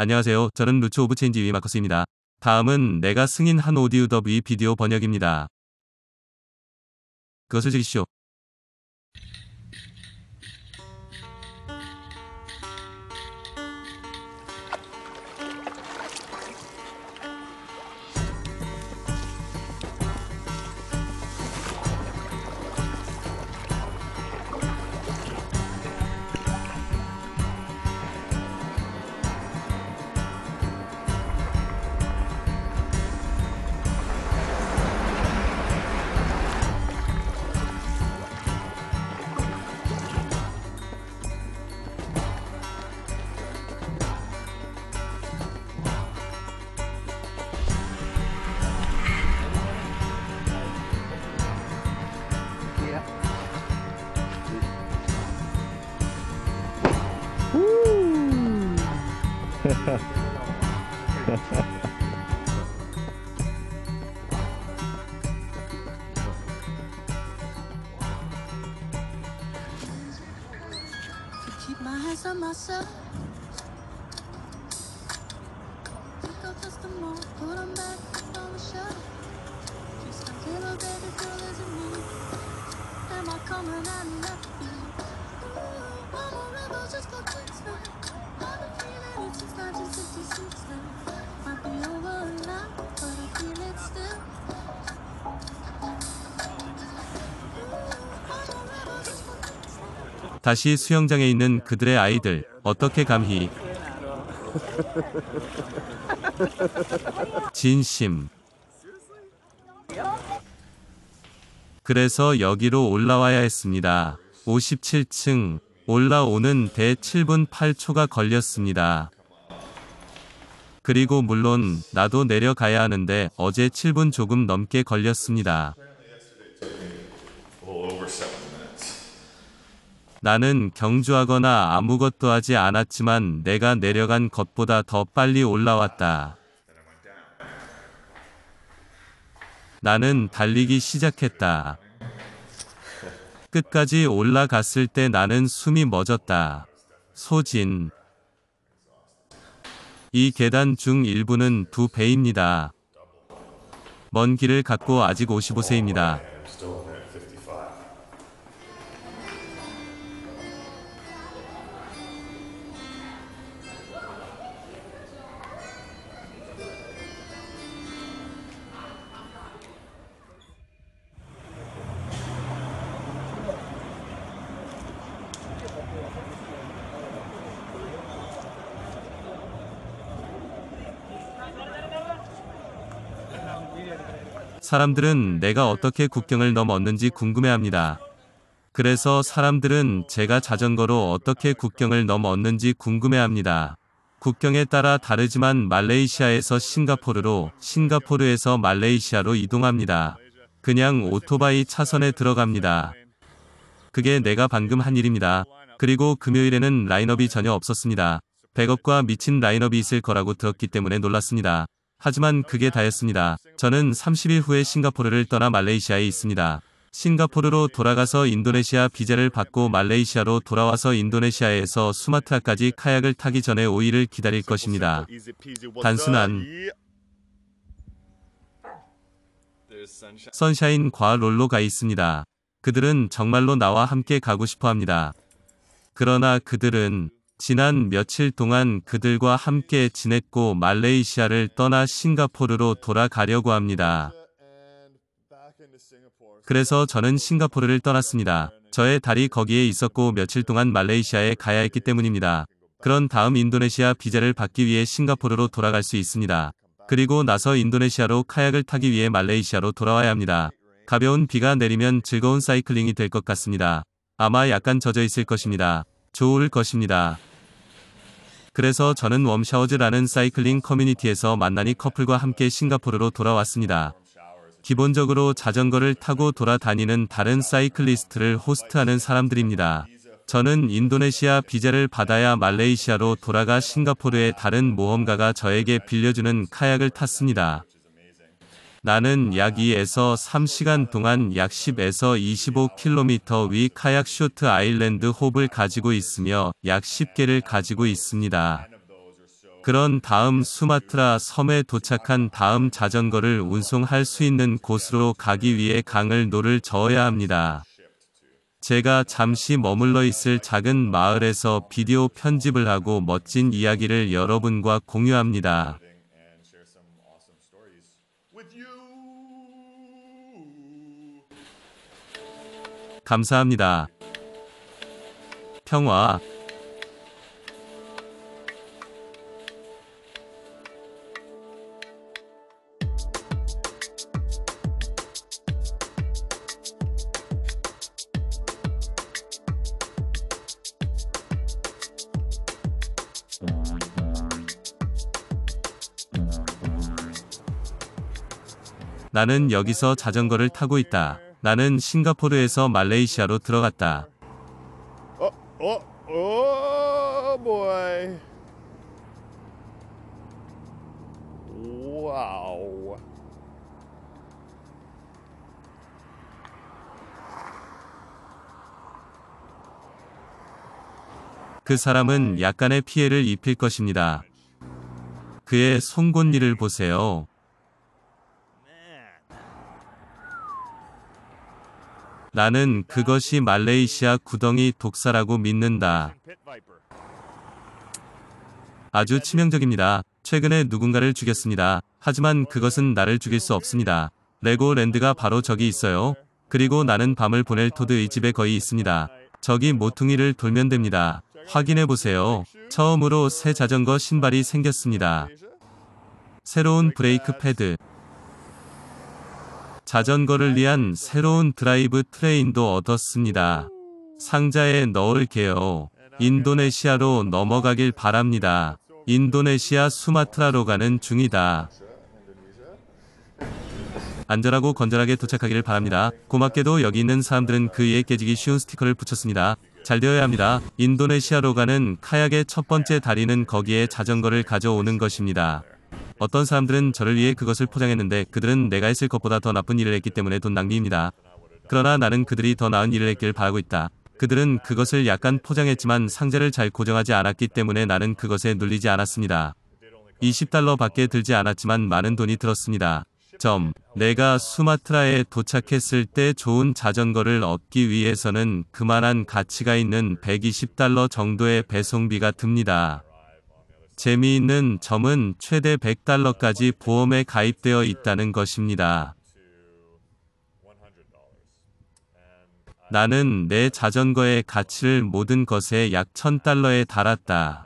안녕하세요. 저는 루츠 오브 체인지 위 마커스입니다. 다음은 내가 승인한 오디오 더 위 비디오 번역입니다. 그것을 즐기시오. Keep my hands on myself. Pick up just a moment, put them back on the shelf. Just a little baby girl isn't me. Am I coming out left field? Ooh, I'm a rebel just for kicks now. I've been feeling it since 1966 now. Might be over now, but I feel it still. 다시 수영장에 있는 그들의 아이들, 어떻게 감히. 진심. 그래서 여기로 올라와야 했습니다. 57층. 올라오는 데 7분 8초가 걸렸습니다. 그리고 물론 나도 내려가야 하는데 어제 7분 조금 넘게 걸렸습니다. 나는 경주하거나 아무것도 하지 않았지만 내가 내려간 것보다 더 빨리 올라왔다. 나는 달리기 시작했다. 끝까지 올라갔을 때 나는 숨이 멎었다. 소진. 이 계단 중 일부는 2배입니다. 먼 길을 갔고 아직 55세입니다. 사람들은 내가 어떻게 국경을 넘었는지 궁금해합니다. 그래서 사람들은 제가 자전거로 어떻게 국경을 넘었는지 궁금해합니다. 국경에 따라 다르지만 말레이시아에서 싱가포르로, 싱가포르에서 말레이시아로 이동합니다. 그냥 오토바이 차선에 들어갑니다. 그게 내가 방금 한 일입니다. 그리고 금요일에는 라인업이 전혀 없었습니다. 백업과 미친 라인업이 있을 거라고 들었기 때문에 놀랐습니다. 하지만 그게 다였습니다. 저는 30일 후에 싱가포르를 떠나 말레이시아에 있습니다. 싱가포르로 돌아가서 인도네시아 비자를 받고 말레이시아로 돌아와서 인도네시아에서 수마트라까지 카약을 타기 전에 5일을 기다릴 것입니다. 단순한 선샤인과 롤로 가 있습니다. 그들은 정말로 나와 함께 가고 싶어 합니다. 그러나 그들은 지난 며칠 동안 그들과 함께 지냈고 말레이시아를 떠나 싱가포르로 돌아가려고 합니다. 그래서 저는 싱가포르를 떠났습니다. 저의 달이 거기에 있었고 며칠 동안 말레이시아에 가야 했기 때문입니다. 그런 다음 인도네시아 비자를 받기 위해 싱가포르로 돌아갈 수 있습니다. 그리고 나서 인도네시아로 카약을 타기 위해 말레이시아로 돌아와야 합니다. 가벼운 비가 내리면 즐거운 사이클링이 될 것 같습니다. 아마 약간 젖어 있을 것입니다. 좋을 것입니다. 그래서 저는 웜샤워즈라는 사이클링 커뮤니티에서 만나니 커플과 함께 싱가포르로 돌아왔습니다. 기본적으로 자전거를 타고 돌아다니는 다른 사이클리스트를 호스트하는 사람들입니다. 저는 인도네시아 비자를 받아야 말레이시아로 돌아가 싱가포르의 다른 모험가가 저에게 빌려주는 카약을 탔습니다. 나는 약 2에서 3시간 동안 약 10에서 25km 위 카약 쇼트 아일랜드 홉을 가지고 있으며 약 10개를 가지고 있습니다. 그런 다음 수마트라 섬에 도착한 다음 자전거를 운송할 수 있는 곳으로 가기 위해 강을 노를 저어야 합니다. 제가 잠시 머물러 있을 작은 마을에서 비디오 편집을 하고 멋진 이야기를 여러분과 공유합니다. 감사합니다. 평화. 나는 여기서 자전거를 타고 있다. 나는 싱가포르에서 말레이시아로 들어갔다. Oh boy. Wow. 그 사람은 약간의 피해를 입힐 것입니다. 그의 송곳니를 보세요. 나는 그것이 말레이시아 구덩이 독사라고 믿는다. 아주 치명적입니다. 최근에 누군가를 죽였습니다. 하지만 그것은 나를 죽일 수 없습니다. 레고랜드가 바로 저기 있어요. 그리고 나는 밤을 보낼 토드의 집에 거의 있습니다. 저기 모퉁이를 돌면 됩니다. 확인해 보세요. 처음으로 새 자전거 신발이 생겼습니다. 새로운 브레이크 패드. 자전거를 위한 새로운 드라이브 트레인도 얻었습니다. 상자에 넣을게요. 인도네시아로 넘어가길 바랍니다. 인도네시아 수마트라로 가는 중이다. 안전하고 건전하게 도착하기를 바랍니다. 고맙게도 여기 있는 사람들은 그 위에 깨지기 쉬운 스티커를 붙였습니다. 잘 되어야 합니다. 인도네시아로 가는 카약의 첫 번째 다리는 거기에 자전거를 가져오는 것입니다. 어떤 사람들은 저를 위해 그것을 포장했는데 그들은 내가 했을 것보다 더 나쁜 일을 했기 때문에 돈 낭비입니다. 그러나 나는 그들이 더 나은 일을 했길 바라고 있다. 그들은 그것을 약간 포장했지만 상자를 잘 고정하지 않았기 때문에 나는 그것에 눌리지 않았습니다. $20 밖에 들지 않았지만 많은 돈이 들었습니다. 내가 수마트라에 도착했을 때 좋은 자전거를 얻기 위해서는 그만한 가치가 있는 $120 정도의 배송비가 듭니다. 재미있는 점은 최대 $100까지 보험에 가입되어 있다는 것입니다. 나는 내 자전거의 가치를 모든 것에 약 $1000에 달았다.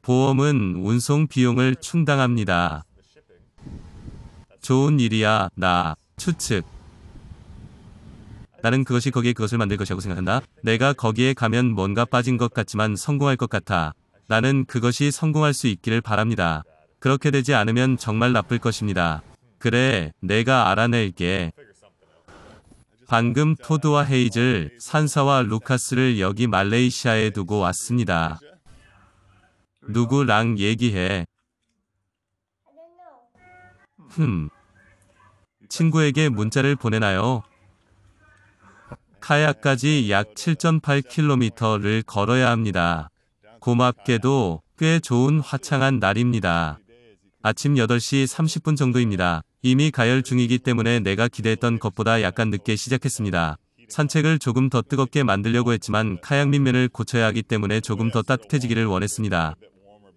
보험은 운송 비용을 충당합니다. 좋은 일이야, 추측. 나는 그것이 거기에 그것을 만들 것이라고 생각한다. 내가 거기에 가면 뭔가 빠진 것 같지만 성공할 것 같아. 나는 그것이 성공할 수 있기를 바랍니다. 그렇게 되지 않으면 정말 나쁠 것입니다. 그래, 내가 알아낼게. 방금 토드와 헤이즐, 산사와 루카스를 여기 말레이시아에 두고 왔습니다. 누구랑 얘기해? 친구에게 문자를 보내나요? 카약까지 약 7.8km를 걸어야 합니다. 고맙게도 꽤 좋은 화창한 날입니다. 아침 8시 30분 정도입니다. 이미 가열 중이기 때문에 내가 기대했던 것보다 약간 늦게 시작했습니다. 산책을 조금 더 뜨겁게 만들려고 했지만 카약 밑면을 고쳐야 하기 때문에 조금 더 따뜻해지기를 원했습니다.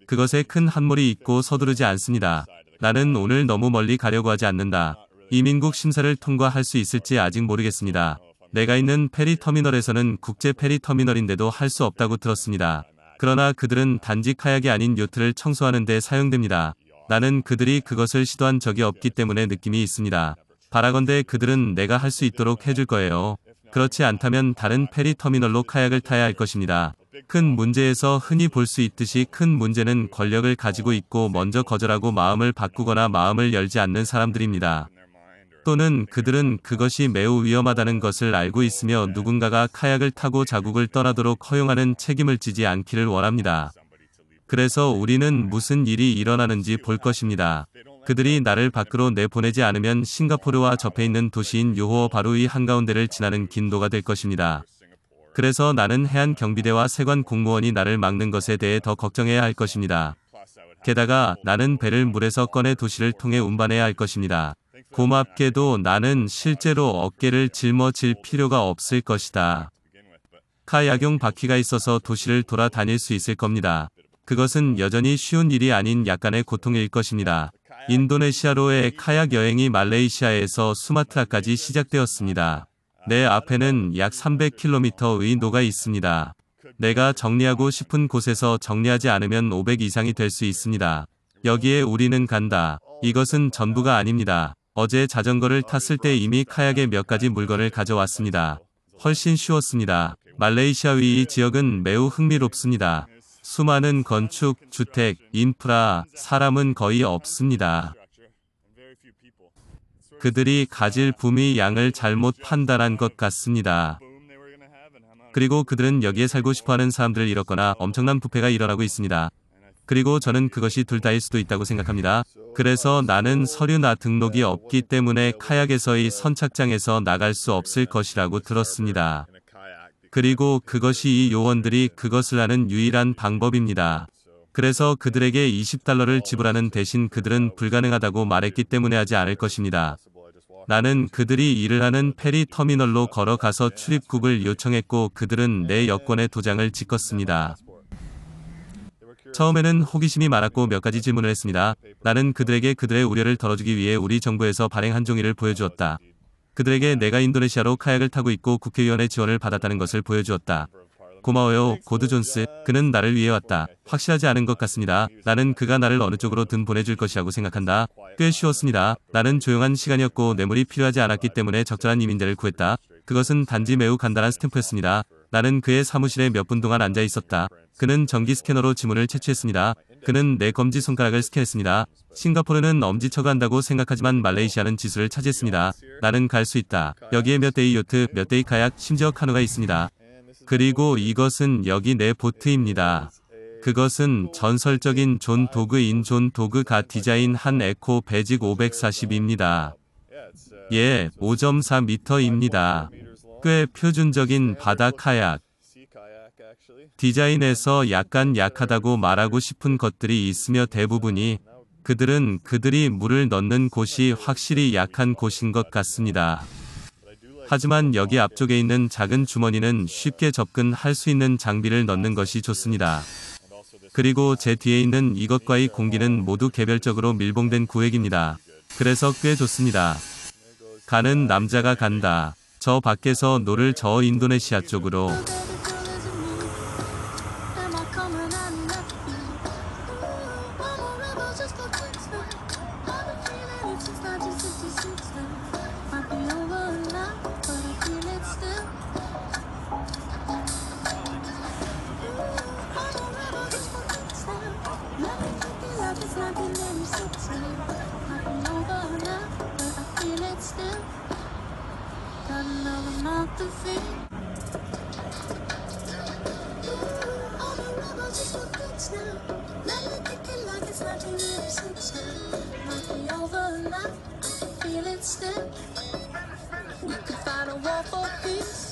그것에 큰 한몰이 있고 서두르지 않습니다. 나는 오늘 너무 멀리 가려고 하지 않는다. 이민국 심사를 통과할 수 있을지 아직 모르겠습니다. 내가 있는 페리 터미널에서는 국제 페리 터미널인데도 할 수 없다고 들었습니다. 그러나 그들은 단지 카약이 아닌 요트를 청소하는 데 사용됩니다. 나는 그들이 그것을 시도한 적이 없기 때문에 느낌이 있습니다. 바라건대 그들은 내가 할 수 있도록 해줄 거예요. 그렇지 않다면 다른 페리 터미널로 카약을 타야 할 것입니다. 큰 문제에서 흔히 볼 수 있듯이 큰 문제는 권력을 가지고 있고 먼저 거절하고 마음을 바꾸거나 마음을 열지 않는 사람들입니다. 또는 그들은 그것이 매우 위험하다는 것을 알고 있으며 누군가가 카약을 타고 자국을 떠나도록 허용하는 책임을 지지 않기를 원합니다. 그래서 우리는 무슨 일이 일어나는지 볼 것입니다. 그들이 나를 밖으로 내보내지 않으면 싱가포르와 접해 있는 도시인 요호어 바로 이 한가운데를 지나는 긴 도가 될 것입니다. 그래서 나는 해안 경비대와 세관 공무원이 나를 막는 것에 대해 더 걱정해야 할 것입니다. 게다가 나는 배를 물에서 꺼내 도시를 통해 운반해야 할 것입니다. 고맙게도 나는 실제로 어깨를 짊어질 필요가 없을 것이다. 카약용 바퀴가 있어서 도시를 돌아다닐 수 있을 겁니다. 그것은 여전히 쉬운 일이 아닌 약간의 고통일 것입니다. 인도네시아로의 카약 여행이 말레이시아에서 수마트라까지 시작되었습니다. 내 앞에는 약 300km의 노가 있습니다. 내가 정리하고 싶은 곳에서 정리하지 않으면 500 이상이 될 수 있습니다. 여기에 우리는 간다. 이것은 전부가 아닙니다. 어제 자전거를 탔을 때 이미 카약에 몇 가지 물건을 가져왔습니다. 훨씬 쉬웠습니다. 말레이시아의 이 지역은 매우 흥미롭습니다. 수많은 건축, 주택, 인프라, 사람은 거의 없습니다. 그들이 가질 붐의 양을 잘못 판단한 것 같습니다. 그리고 그들은 여기에 살고 싶어하는 사람들을 잃었거나 엄청난 부패가 일어나고 있습니다. 그리고 저는 그것이 둘 다일 수도 있다고 생각합니다. 그래서 나는 서류나 등록이 없기 때문에 카약에서의 선착장에서 나갈 수 없을 것이라고 들었습니다. 그리고 그것이 이 요원들이 그것을 하는 유일한 방법입니다. 그래서 그들에게 $20를 지불하는 대신 그들은 불가능하다고 말했기 때문에 하지 않을 것입니다. 나는 그들이 일을 하는 페리 터미널로 걸어가서 출입국을 요청했고 그들은 내 여권에 도장을 찍었습니다. 처음에는 호기심이 많았고 몇 가지 질문을 했습니다. 나는 그들에게 그들의 우려를 덜어주기 위해 우리 정부에서 발행한 종이를 보여주었다. 그들에게 내가 인도네시아로 카약을 타고 있고 국회의원의 지원을 받았다는 것을 보여주었다. 고마워요, 고드 존스. 그는 나를 위해 왔다. 확실하지 않은 것 같습니다. 나는 그가 나를 어느 쪽으로 든 보내줄 것이라고 생각한다. 꽤 쉬웠습니다. 나는 조용한 시간이었고 뇌물이 필요하지 않았기 때문에 적절한 이민자를 구했다. 그것은 단지 매우 간단한 스탬프였습니다. 나는 그의 사무실에 몇 분 동안 앉아 있었다. 그는 전기 스캐너로 지문을 채취했습니다. 그는 내 검지 손가락을 스캔했습니다. 싱가포르는 엄지척을 한다고 생각하지만 말레이시아는 지수를 차지했습니다. 나는 갈 수 있다. 여기에 몇 대의 요트, 몇 대의 카약, 심지어 카누가 있습니다. 그리고 이것은 여기 내 보트입니다. 그것은 전설적인 존 도그인 존 도그가 디자인한 에코 배직 540입니다. 예, 5.4m입니다. 꽤 표준적인 바다 카약. 디자인에서 약간 약하다고 말하고 싶은 것들이 있으며 대부분이 그들이 물을 넣는 곳이 확실히 약한 곳인 것 같습니다. 하지만 여기 앞쪽에 있는 작은 주머니는 쉽게 접근할 수 있는 장비를 넣는 것이 좋습니다. 그리고 제 뒤에 있는 이것과의 공기는 모두 개별적으로 밀봉된 구획입니다. 그래서 꽤 좋습니다. 가는 남자가 간다. 저 밖에서 노를 저어 인도네시아 쪽으로. We could find a war for peace.